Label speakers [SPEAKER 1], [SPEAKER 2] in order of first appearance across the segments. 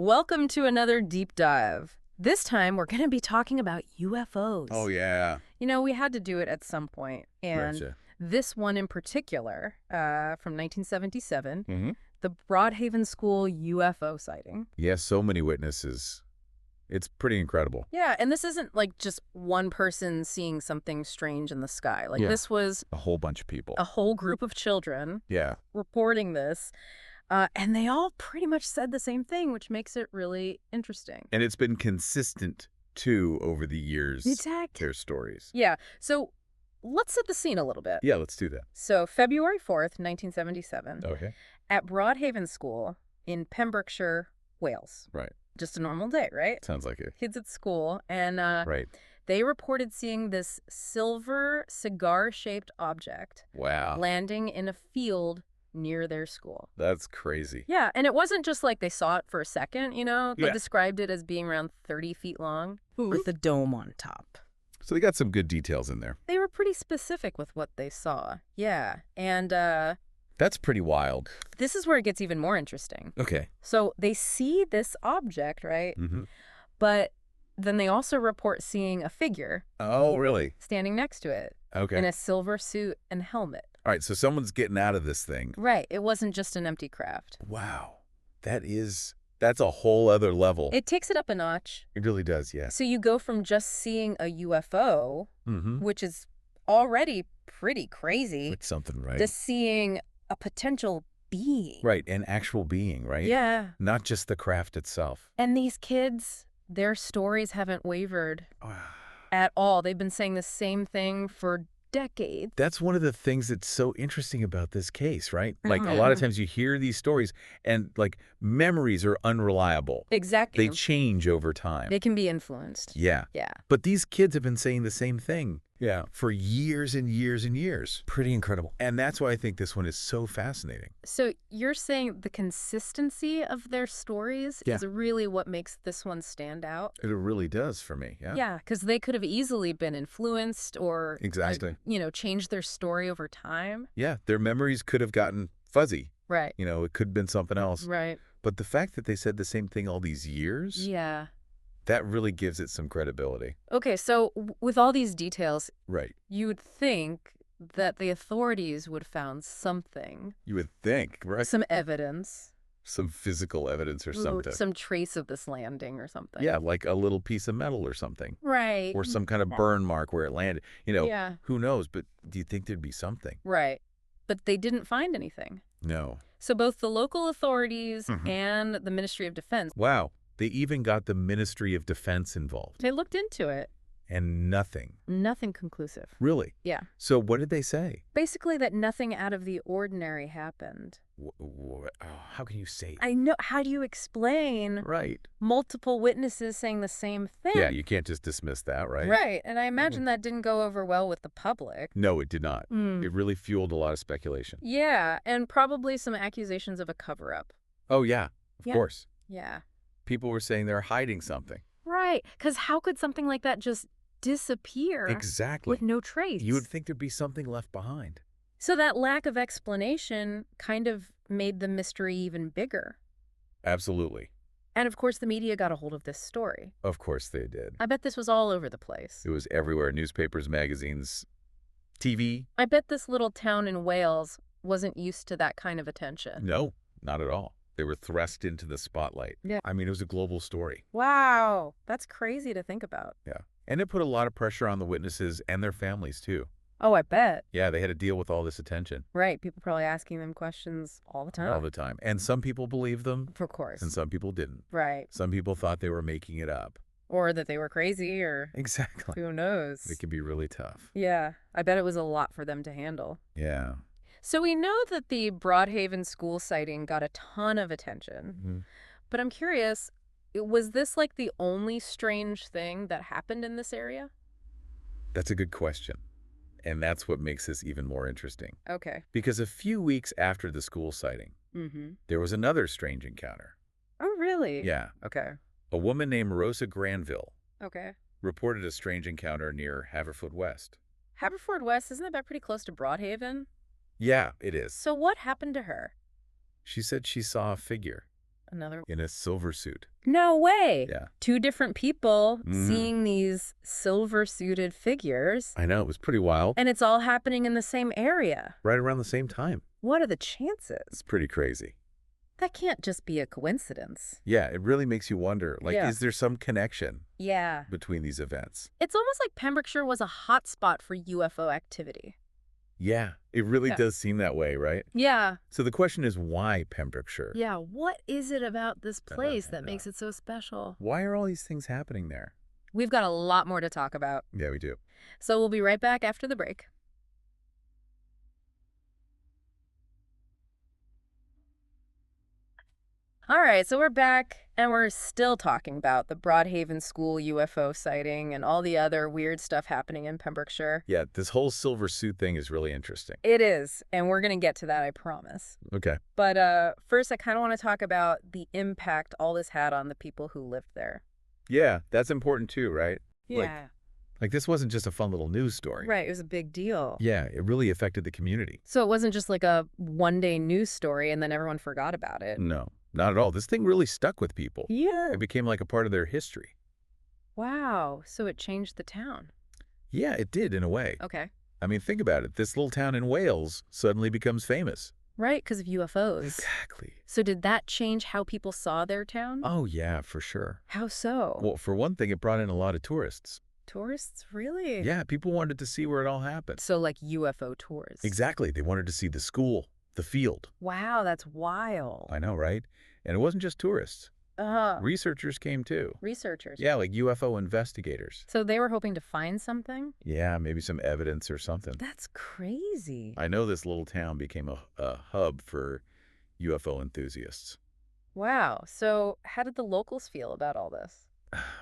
[SPEAKER 1] Welcome to another deep dive. This time we're going to be talking about UFOs.
[SPEAKER 2] Oh, yeah.
[SPEAKER 1] You know, we had to do it at some point, and
[SPEAKER 2] Gotcha.
[SPEAKER 1] this one in particular, from 1977,
[SPEAKER 2] Mm-hmm.
[SPEAKER 1] the Broadhaven School UFO sighting.
[SPEAKER 2] Yes, so many witnesses. It's pretty incredible.
[SPEAKER 1] Yeah, and this isn't like just one person seeing something strange in the sky. Like,
[SPEAKER 2] Yeah.
[SPEAKER 1] this was
[SPEAKER 2] A whole bunch of people.
[SPEAKER 1] a whole group of children
[SPEAKER 2] Yeah.
[SPEAKER 1] reporting this, and they all pretty much said the same thing, which makes it really interesting.
[SPEAKER 2] And it's been consistent, too, over the years.
[SPEAKER 1] Exactly.
[SPEAKER 2] Their stories.
[SPEAKER 1] Yeah, so let's set the scene a little bit.
[SPEAKER 2] Yeah, let's do that.
[SPEAKER 1] So February 4th, 1977,
[SPEAKER 2] Okay.
[SPEAKER 1] at Broadhaven School in Pembrokeshire, Wales.
[SPEAKER 2] Right.
[SPEAKER 1] Just a normal day, right?
[SPEAKER 2] Sounds like it.
[SPEAKER 1] Kids at school, and
[SPEAKER 2] Right.
[SPEAKER 1] they reported seeing this silver cigar-shaped object
[SPEAKER 2] Wow.
[SPEAKER 1] landing in a field near their school.
[SPEAKER 2] That's crazy.
[SPEAKER 1] Yeah, and it wasn't just like they saw it for a second, you know? They
[SPEAKER 2] Yeah.
[SPEAKER 1] described it as being around 30 feet long with a dome on top.
[SPEAKER 2] So they got some good details in there.
[SPEAKER 1] They were pretty specific with what they saw. Yeah, and
[SPEAKER 2] That's pretty wild.
[SPEAKER 1] this is where it gets even more interesting.
[SPEAKER 2] Okay.
[SPEAKER 1] So they see this object, right?
[SPEAKER 2] Mm-hmm.
[SPEAKER 1] But then they also report seeing a figure
[SPEAKER 2] Oh, really?
[SPEAKER 1] standing next to it
[SPEAKER 2] Okay.
[SPEAKER 1] in a silver suit and helmet.
[SPEAKER 2] All right, so someone's getting out of this thing.
[SPEAKER 1] Right. It wasn't just an empty craft.
[SPEAKER 2] Wow. That's a whole other level.
[SPEAKER 1] It takes it up a notch.
[SPEAKER 2] It really does, yeah.
[SPEAKER 1] So you go from just seeing a UFO,
[SPEAKER 2] Mm-hmm.
[SPEAKER 1] which is already pretty crazy,
[SPEAKER 2] It's something, right?
[SPEAKER 1] to seeing a potential being.
[SPEAKER 2] Right, an actual being, right?
[SPEAKER 1] Yeah.
[SPEAKER 2] Not just the craft itself.
[SPEAKER 1] And these kids, their stories haven't wavered
[SPEAKER 2] Wow.
[SPEAKER 1] at all. They've been saying the same thing for decades.
[SPEAKER 2] That's one of the things that's so interesting about this case, right? Like, a lot of times you hear these stories and, like, memories are unreliable.
[SPEAKER 1] Exactly.
[SPEAKER 2] They change over time.
[SPEAKER 1] They can be influenced.
[SPEAKER 2] Yeah.
[SPEAKER 1] Yeah.
[SPEAKER 2] But these kids have been saying the same thing. Yeah. For years and years and years. Pretty incredible. And that's why I think this one is so fascinating.
[SPEAKER 1] So you're saying the consistency of their stories
[SPEAKER 2] Yeah.
[SPEAKER 1] is really what makes this one stand out?
[SPEAKER 2] It really does for me. Yeah.
[SPEAKER 1] Yeah, because they could have easily been influenced or,
[SPEAKER 2] Exactly.
[SPEAKER 1] changed their story over time.
[SPEAKER 2] Yeah. Their memories could have gotten fuzzy.
[SPEAKER 1] Right.
[SPEAKER 2] It could have been something else.
[SPEAKER 1] Right.
[SPEAKER 2] But the fact that they said the same thing all these years,
[SPEAKER 1] Yeah.
[SPEAKER 2] that really gives it some credibility.
[SPEAKER 1] Okay, so with all these details,
[SPEAKER 2] Right.
[SPEAKER 1] you would think that the authorities would have found something,
[SPEAKER 2] You would think, right?
[SPEAKER 1] some evidence,
[SPEAKER 2] Some physical evidence or something.
[SPEAKER 1] some trace of this landing or something.
[SPEAKER 2] Yeah, like a little piece of metal or something.
[SPEAKER 1] Right.
[SPEAKER 2] Or some kind of burn mark where it landed.
[SPEAKER 1] Yeah.
[SPEAKER 2] Who knows? But do you think there'd be something?
[SPEAKER 1] Right. But they didn't find anything.
[SPEAKER 2] No.
[SPEAKER 1] So both the local authorities
[SPEAKER 2] Mhm.
[SPEAKER 1] and the Ministry of Defense,
[SPEAKER 2] Wow. They even got the Ministry of Defense involved.
[SPEAKER 1] they looked into it.
[SPEAKER 2] And nothing.
[SPEAKER 1] Nothing conclusive.
[SPEAKER 2] Really?
[SPEAKER 1] Yeah.
[SPEAKER 2] So what did they say?
[SPEAKER 1] Basically that nothing out of the ordinary happened.
[SPEAKER 2] How can you say that?
[SPEAKER 1] I know. How do you explain
[SPEAKER 2] Right.
[SPEAKER 1] multiple witnesses saying the same thing?
[SPEAKER 2] Yeah, you can't just dismiss that, right?
[SPEAKER 1] Right. And I imagine that didn't go over well with the public.
[SPEAKER 2] No, it did not.
[SPEAKER 1] Mm.
[SPEAKER 2] It really fueled a lot of speculation.
[SPEAKER 1] Yeah. And probably some accusations of a cover-up.
[SPEAKER 2] Oh, yeah. Of
[SPEAKER 1] Yeah.
[SPEAKER 2] course.
[SPEAKER 1] Yeah.
[SPEAKER 2] People were saying they're hiding something.
[SPEAKER 1] Right. Because how could something like that just disappear
[SPEAKER 2] Exactly.
[SPEAKER 1] with no trace?
[SPEAKER 2] You would think there'd be something left behind.
[SPEAKER 1] So that lack of explanation kind of made the mystery even bigger.
[SPEAKER 2] Absolutely.
[SPEAKER 1] And of course, the media got a hold of this story.
[SPEAKER 2] Of course they did.
[SPEAKER 1] I bet this was all over the place.
[SPEAKER 2] It was everywhere. Newspapers, magazines, TV.
[SPEAKER 1] I bet this little town in Wales wasn't used to that kind of attention.
[SPEAKER 2] No, not at all. They were thrust into the spotlight.
[SPEAKER 1] Yeah.
[SPEAKER 2] I mean, it was a global story.
[SPEAKER 1] Wow. That's crazy to think about.
[SPEAKER 2] Yeah. And it put a lot of pressure on the witnesses and their families, too.
[SPEAKER 1] Oh, I bet.
[SPEAKER 2] Yeah, they had to deal with all this attention
[SPEAKER 1] Right. People probably asking them questions all the time.
[SPEAKER 2] all the time. And some people believed them,
[SPEAKER 1] Of course.
[SPEAKER 2] and some people didn't.
[SPEAKER 1] Right.
[SPEAKER 2] Some people thought they were making it up.
[SPEAKER 1] Or that they were crazy, or
[SPEAKER 2] Exactly.
[SPEAKER 1] who knows.
[SPEAKER 2] It can be really tough.
[SPEAKER 1] Yeah. I bet it was a lot for them to handle.
[SPEAKER 2] Yeah.
[SPEAKER 1] So we know that the Broadhaven school sighting got a ton of attention.
[SPEAKER 2] Mhm.
[SPEAKER 1] But I'm curious, was this like the only strange thing that happened in this area?
[SPEAKER 2] That's a good question. And that's what makes this even more interesting.
[SPEAKER 1] Okay.
[SPEAKER 2] Because a few weeks after the school sighting,
[SPEAKER 1] Mm-hmm.
[SPEAKER 2] there was another strange encounter.
[SPEAKER 1] Oh, really?
[SPEAKER 2] Yeah.
[SPEAKER 1] Okay.
[SPEAKER 2] A woman named Rosa Granville
[SPEAKER 1] Okay.
[SPEAKER 2] reported a strange encounter near Haverfordwest.
[SPEAKER 1] Haverfordwest, isn't that pretty close to Broadhaven?
[SPEAKER 2] Yeah, it is.
[SPEAKER 1] So what happened to her?
[SPEAKER 2] She said she saw a figure
[SPEAKER 1] Another.
[SPEAKER 2] in a silver suit.
[SPEAKER 1] No way.
[SPEAKER 2] Yeah.
[SPEAKER 1] Two different people
[SPEAKER 2] Mhm.
[SPEAKER 1] seeing these silver-suited figures,
[SPEAKER 2] I know, it was pretty wild.
[SPEAKER 1] and it's all happening in the same area.
[SPEAKER 2] Right around the same time.
[SPEAKER 1] What are the chances?
[SPEAKER 2] It's pretty crazy.
[SPEAKER 1] That can't just be a coincidence.
[SPEAKER 2] Yeah, it really makes you wonder, like,
[SPEAKER 1] Yeah.
[SPEAKER 2] is there some connection
[SPEAKER 1] Yeah.
[SPEAKER 2] between these events?
[SPEAKER 1] It's almost like Pembrokeshire was a hotspot for UFO activity.
[SPEAKER 2] Yeah, it really
[SPEAKER 1] Yeah.
[SPEAKER 2] does seem that way, right?
[SPEAKER 1] Yeah.
[SPEAKER 2] So the question is, why Pembrokeshire?
[SPEAKER 1] Yeah. What is it about this place that makes it so special?
[SPEAKER 2] Why are all these things happening there?
[SPEAKER 1] We've got a lot more to talk about.
[SPEAKER 2] Yeah, we do.
[SPEAKER 1] So we'll be right back after the break. All right, so we're back, and we're still talking about the Broadhaven School UFO sighting and all the other weird stuff happening in Pembrokeshire.
[SPEAKER 2] Yeah, this whole silver suit thing is really interesting.
[SPEAKER 1] It is, and we're going to get to that, I promise.
[SPEAKER 2] Okay.
[SPEAKER 1] But first, I kind of want to talk about the impact all this had on the people who lived there.
[SPEAKER 2] Yeah, that's important too, right?
[SPEAKER 1] Yeah.
[SPEAKER 2] Like this wasn't just a fun little news story.
[SPEAKER 1] Right, it was a big deal.
[SPEAKER 2] Yeah, it really affected the community.
[SPEAKER 1] So it wasn't just like a one-day news story and then everyone forgot about it.
[SPEAKER 2] No, not at all. This thing really stuck with people.
[SPEAKER 1] Yeah.
[SPEAKER 2] It became like a part of their history.
[SPEAKER 1] Wow, so it changed the town.
[SPEAKER 2] Yeah, it did in a way.
[SPEAKER 1] Okay.
[SPEAKER 2] I mean, think about it. This little town in Wales suddenly becomes famous.
[SPEAKER 1] Right, because of UFOs.
[SPEAKER 2] Exactly.
[SPEAKER 1] So did that change how people saw their town?
[SPEAKER 2] Oh, yeah, for sure.
[SPEAKER 1] How so?
[SPEAKER 2] Well, for one thing, it brought in a lot of tourists.
[SPEAKER 1] Tourists, really?
[SPEAKER 2] Yeah, people wanted to see where it all happened.
[SPEAKER 1] So like UFO tours.
[SPEAKER 2] Exactly. They wanted to see the school, the field.
[SPEAKER 1] Wow, that's wild.
[SPEAKER 2] I know, right? And it wasn't just tourists. Researchers came too.
[SPEAKER 1] Researchers.
[SPEAKER 2] Yeah, like UFO investigators.
[SPEAKER 1] So they were hoping to find something?
[SPEAKER 2] Yeah, maybe some evidence or something.
[SPEAKER 1] That's crazy.
[SPEAKER 2] I know this little town became a hub for UFO enthusiasts.
[SPEAKER 1] Wow. So how did the locals feel about all this?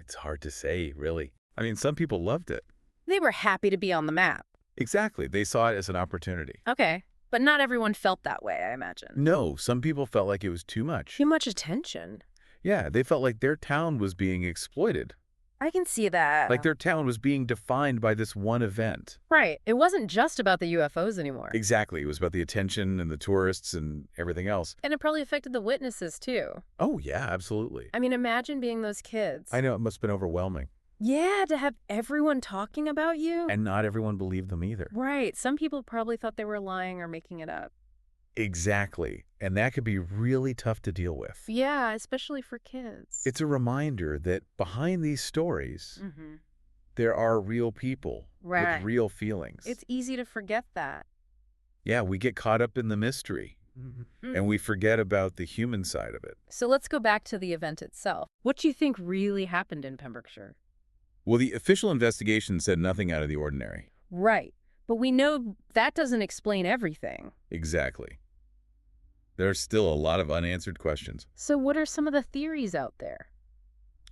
[SPEAKER 2] It's hard to say, really. I mean, some people loved it.
[SPEAKER 1] They were happy to be on the map.
[SPEAKER 2] Exactly. They saw it as an opportunity.
[SPEAKER 1] Okay. But not everyone felt that way, I imagine.
[SPEAKER 2] No, some people felt like it was too much.
[SPEAKER 1] Too much attention.
[SPEAKER 2] Yeah, they felt like their town was being exploited.
[SPEAKER 1] I can see that.
[SPEAKER 2] Like their town was being defined by this one event.
[SPEAKER 1] Right. It wasn't just about the UFOs anymore.
[SPEAKER 2] Exactly. It was about the attention and the tourists and everything else.
[SPEAKER 1] And it probably affected the witnesses, too.
[SPEAKER 2] Oh, yeah, absolutely.
[SPEAKER 1] I mean, imagine being those kids.
[SPEAKER 2] I know it must have been overwhelming.
[SPEAKER 1] Yeah, to have everyone talking about you.
[SPEAKER 2] And not everyone believed them either.
[SPEAKER 1] Right. Some people probably thought they were lying or making it up.
[SPEAKER 2] Exactly. And that could be really tough to deal with.
[SPEAKER 1] Yeah, especially for kids.
[SPEAKER 2] It's a reminder that behind these stories, there are real people
[SPEAKER 1] Right.
[SPEAKER 2] with real feelings.
[SPEAKER 1] It's easy to forget that.
[SPEAKER 2] Yeah, we get caught up in the mystery and we forget about the human side of it.
[SPEAKER 1] So let's go back to the event itself. What do you think really happened in Pembrokeshire?
[SPEAKER 2] Well, the official investigation said nothing out of the ordinary.
[SPEAKER 1] Right. But we know that doesn't explain everything.
[SPEAKER 2] Exactly. There are still a lot of unanswered questions.
[SPEAKER 1] So what are some of the theories out there?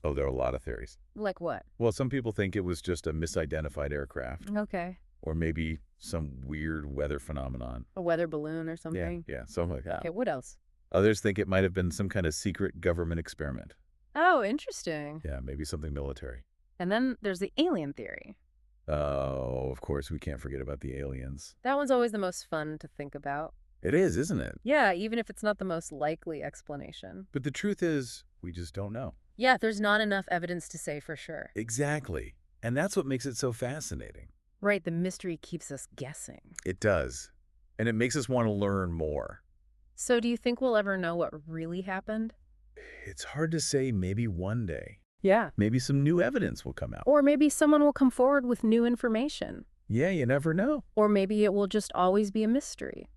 [SPEAKER 2] Oh, there are a lot of theories.
[SPEAKER 1] Like what?
[SPEAKER 2] Well, some people think it was just a misidentified aircraft
[SPEAKER 1] Okay.
[SPEAKER 2] or maybe some weird weather phenomenon.
[SPEAKER 1] A weather balloon or something?
[SPEAKER 2] Yeah, something like that.
[SPEAKER 1] Okay, what else?
[SPEAKER 2] Others think it might have been some kind of secret government experiment.
[SPEAKER 1] Oh, interesting.
[SPEAKER 2] Yeah, maybe something military.
[SPEAKER 1] And then there's the alien theory.
[SPEAKER 2] Oh, of course, we can't forget about the aliens.
[SPEAKER 1] That one's always the most fun to think about.
[SPEAKER 2] It is, isn't it?
[SPEAKER 1] Yeah, even if it's not the most likely explanation.
[SPEAKER 2] But the truth is, we just don't know.
[SPEAKER 1] Yeah, there's not enough evidence to say for sure.
[SPEAKER 2] Exactly. And that's what makes it so fascinating.
[SPEAKER 1] Right, the mystery keeps us guessing.
[SPEAKER 2] It does. And it makes us want to learn more.
[SPEAKER 1] So do you think we'll ever know what really happened?
[SPEAKER 2] It's hard to say, maybe one day.
[SPEAKER 1] Yeah.
[SPEAKER 2] Maybe some new evidence will come out.
[SPEAKER 1] Or maybe someone will come forward with new information.
[SPEAKER 2] Yeah, you never know.
[SPEAKER 1] Or maybe it will just always be a mystery.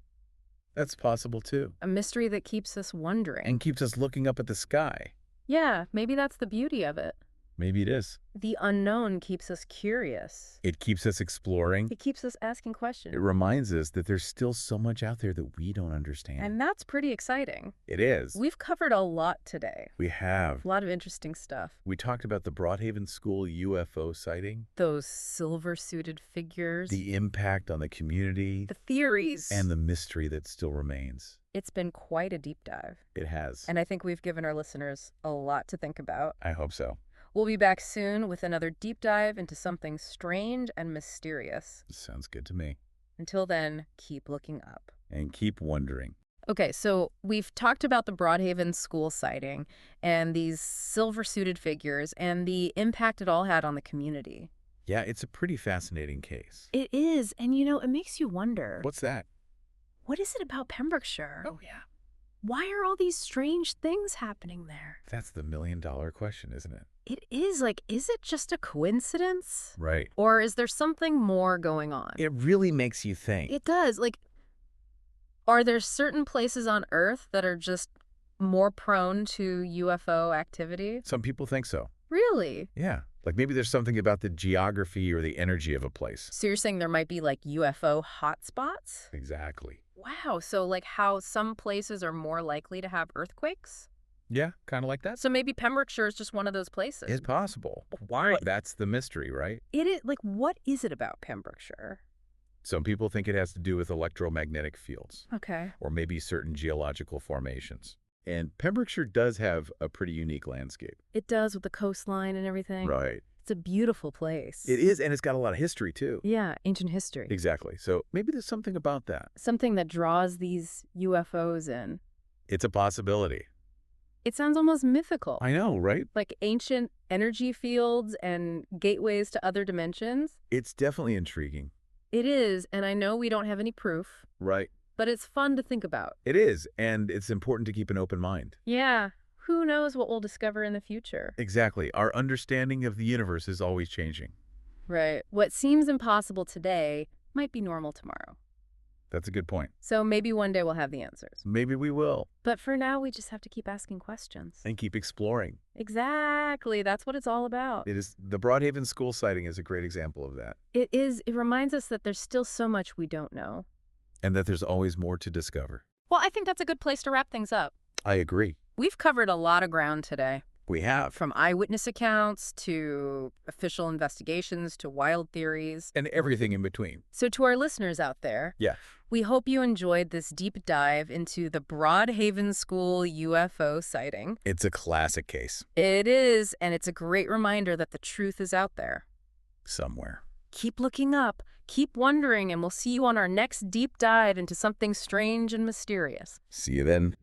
[SPEAKER 2] That's possible too.
[SPEAKER 1] A mystery that keeps us wondering.
[SPEAKER 2] And keeps us looking up at the sky.
[SPEAKER 1] Yeah, maybe that's the beauty of it.
[SPEAKER 2] Maybe it is.
[SPEAKER 1] The unknown keeps us curious.
[SPEAKER 2] It keeps us exploring.
[SPEAKER 1] It keeps us asking questions.
[SPEAKER 2] It reminds us that there's still so much out there that we don't understand.
[SPEAKER 1] And that's pretty exciting.
[SPEAKER 2] It is.
[SPEAKER 1] We've covered a lot today.
[SPEAKER 2] We have.
[SPEAKER 1] A lot of interesting stuff.
[SPEAKER 2] We talked about the Broadhaven School UFO sighting.
[SPEAKER 1] Those silver-suited figures.
[SPEAKER 2] The impact on the community.
[SPEAKER 1] The theories.
[SPEAKER 2] And the mystery that still remains.
[SPEAKER 1] It's been quite a deep dive.
[SPEAKER 2] It has.
[SPEAKER 1] And I think we've given our listeners a lot to think about.
[SPEAKER 2] I hope so.
[SPEAKER 1] We'll be back soon with another deep dive into something strange and mysterious.
[SPEAKER 2] Sounds good to me.
[SPEAKER 1] Until then, keep looking up.
[SPEAKER 2] And keep wondering.
[SPEAKER 1] Okay, so we've talked about the Broadhaven school sighting and these silver-suited figures and the impact it all had on the community.
[SPEAKER 2] Yeah, it's a pretty fascinating case.
[SPEAKER 1] It is, and it makes you wonder,
[SPEAKER 2] What's that?
[SPEAKER 1] what is it about Pembrokeshire?
[SPEAKER 2] Oh, yeah.
[SPEAKER 1] Why are all these strange things happening there?
[SPEAKER 2] That's the million-dollar question, isn't it?
[SPEAKER 1] It is, like, is it just a coincidence?
[SPEAKER 2] Right.
[SPEAKER 1] Or is there something more going on?
[SPEAKER 2] It really makes you think.
[SPEAKER 1] It does. Like, are there certain places on Earth that are just more prone to UFO activity?
[SPEAKER 2] Some people think so.
[SPEAKER 1] Really?
[SPEAKER 2] Yeah. Like maybe there's something about the geography or the energy of a place.
[SPEAKER 1] So you're saying there might be, like, UFO hotspots?
[SPEAKER 2] Exactly.
[SPEAKER 1] Wow, so like how some places are more likely to have earthquakes?
[SPEAKER 2] Yeah, kind of like that.
[SPEAKER 1] So maybe Pembrokeshire is just one of those places.
[SPEAKER 2] It's possible. Why? That's the mystery, right?
[SPEAKER 1] It is, like, what is it about Pembrokeshire?
[SPEAKER 2] Some people think it has to do with electromagnetic fields
[SPEAKER 1] Okay.
[SPEAKER 2] or maybe certain geological formations. And Pembrokeshire does have a pretty unique landscape.
[SPEAKER 1] It does, with the coastline and everything.
[SPEAKER 2] Right.
[SPEAKER 1] It's a beautiful place.
[SPEAKER 2] It is, and it's got a lot of history, too.
[SPEAKER 1] Yeah, ancient history.
[SPEAKER 2] Exactly. So maybe there's something about that.
[SPEAKER 1] Something that draws these UFOs in.
[SPEAKER 2] It's a possibility.
[SPEAKER 1] It sounds almost mythical.
[SPEAKER 2] I know, right?
[SPEAKER 1] Like ancient energy fields and gateways to other dimensions.
[SPEAKER 2] It's definitely intriguing.
[SPEAKER 1] It is, and I know we don't have any proof,
[SPEAKER 2] Right.
[SPEAKER 1] but it's fun to think about.
[SPEAKER 2] It is, and it's important to keep an open mind.
[SPEAKER 1] Yeah, who knows what we'll discover in the future.
[SPEAKER 2] Exactly. Our understanding of the universe is always changing.
[SPEAKER 1] Right. What seems impossible today might be normal tomorrow.
[SPEAKER 2] That's a good point.
[SPEAKER 1] So maybe one day we'll have the answers.
[SPEAKER 2] Maybe we will.
[SPEAKER 1] But for now, we just have to keep asking questions.
[SPEAKER 2] And keep exploring.
[SPEAKER 1] Exactly. That's what it's all about.
[SPEAKER 2] It is the Broadhaven school sighting is a great example of that.
[SPEAKER 1] It is. It reminds us that there's still so much we don't know.
[SPEAKER 2] And that there's always more to discover.
[SPEAKER 1] Well, I think that's a good place to wrap things up.
[SPEAKER 2] I agree.
[SPEAKER 1] We've covered a lot of ground today.
[SPEAKER 2] We have.
[SPEAKER 1] From eyewitness accounts to official investigations to wild theories.
[SPEAKER 2] And everything in between.
[SPEAKER 1] So to our listeners out there,
[SPEAKER 2] Yeah.
[SPEAKER 1] we hope you enjoyed this deep dive into the Broadhaven School UFO sighting.
[SPEAKER 2] It's a classic case.
[SPEAKER 1] It is, and it's a great reminder that the truth is out there.
[SPEAKER 2] Somewhere.
[SPEAKER 1] Keep looking up, keep wondering, and we'll see you on our next deep dive into something strange and mysterious.
[SPEAKER 2] See you then.